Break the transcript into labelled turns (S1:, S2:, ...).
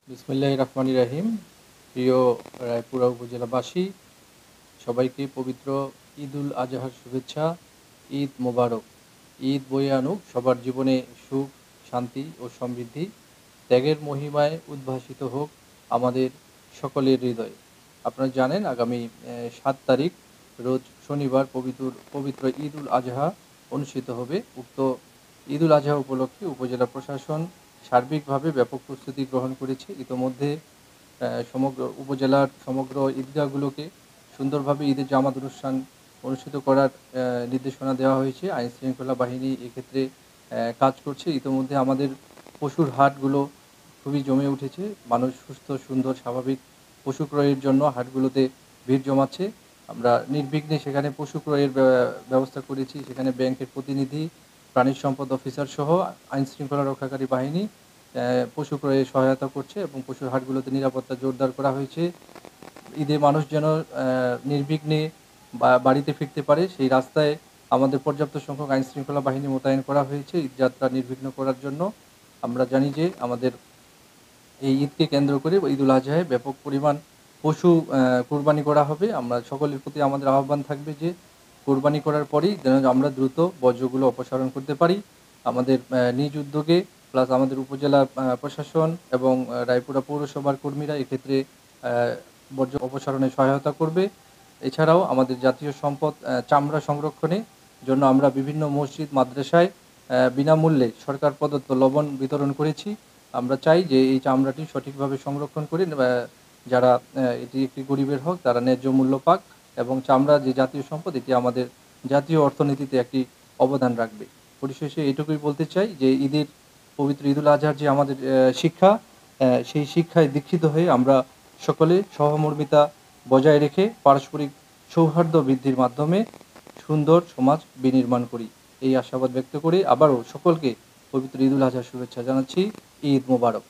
S1: বিসমিল্লাহির রহমানির রহিম। প্রিয় রায়পুরা উপজেলাবাসী, সবাইকে পবিত্র ঈদুল আজহার শুভেচ্ছা। ঈদ মোবারক। ঈদ বয়ে আনুক সবার জীবনে সুখ, শান্তি ও সমৃদ্ধি। ত্যাগের মহিমায় উদ্ভাসিত হোক আমাদের সকলের হৃদয়। আপনারা জানেন, আগামী 7 তারিখ রোজ শনিবার পবিত্র ঈদুল আজহা অনুষ্ঠিত হবে। উক্ত ঈদুল আজহা উপলক্ষে উপজেলা প্রশাসন সার্বিকভাবে ব্যাপক প্রস্তুতি গ্রহণ করেছে। ইতোমধ্যে সমগ্র উপজেলার সমগ্র ঈদগাহগুলোকে সুন্দরভাবে ঈদের জামাত অনুষ্ঠান অনুষ্ঠিত করার নির্দেশনা দেওয়া হয়েছে। আইন শৃঙ্খলা বাহিনী এক্ষেত্রে কাজ করছে। ইতোমধ্যে আমাদের পশুর হাটগুলো খুবই জমে উঠেছে। মানুষ সুস্থ, সুন্দর, স্বাভাবিক পশু ক্রয়ের জন্য হাটগুলোতে ভিড় জমাচ্ছে। আমরা নির্বিঘ্নে সেখানে পশু ক্রয়ের ব্যবস্থা করেছি। সেখানে ব্যাংকের প্রতিনিধি, প্রাণী সম্পদ অফিসার সহ আইন শৃঙ্খলা রক্ষাকারী বাহিনী পশু ক্রয়ে সহায়তা করছে এবং পশুর হাটগুলোতে নিরাপত্তা জোরদার করা হয়েছে। ঈদে মানুষ যেন নির্বিঘ্নে বাড়িতে ফিরতে পারে, সেই রাস্তায় আমাদের পর্যাপ্ত সংখ্যক আইন শৃঙ্খলা বাহিনী মোতায়েন করা হয়েছে ঈদযাত্রা নির্বিঘ্ন করার জন্য। আমরা জানি যে আমাদের এই ঈদকে কেন্দ্র করে ঈদুল আজহায় ব্যাপক পরিমাণ পশু কোরবানি করা হবে। আমরা সকলের প্রতি আমাদের আহ্বান থাকবে যে কোরবানি করার পরেই যেন আমরা দ্রুত বর্জ্যগুলো অপসারণ করতে পারি। আমাদের নিজ উদ্যোগে প্লাস আমাদের উপজেলা প্রশাসন এবং রায়পুরা পৌরসভার কর্মীরা এক্ষেত্রে বর্জ্য অপসারণে সহায়তা করবে। এছাড়াও আমাদের জাতীয় সম্পদ চামড়া সংরক্ষণে জন্য আমরা বিভিন্ন মসজিদ, মাদ্রাসায় বিনামূল্যে সরকার প্রদত্ত লবণ বিতরণ করেছি। আমরা চাই যে এই চামড়াটি সঠিকভাবে সংরক্ষণ করে যারা এটি একটি গরিবের হক, তারা ন্যায্য মূল্য পাক এবং চামড়া যে জাতীয় সম্পদ, এটি আমাদের জাতীয় অর্থনীতিতে একটি অবদান রাখবে। পরিশেষে এটুকুই বলতে চাই যে পবিত্র ঈদুল আজহার যে আমাদের শিক্ষা, সেই শিক্ষায় দীক্ষিত হয়ে আমরা সকলে সহমর্মিতা বজায় রেখে পারস্পরিক সৌহার্দ্য বৃদ্ধির মাধ্যমে সুন্দর সমাজ বিনির্মাণ করি, এই আশাবাদ ব্যক্ত করে আবারও সকলকে পবিত্র ঈদুল আজহার শুভেচ্ছা জানাচ্ছি। ঈদ মোবারক।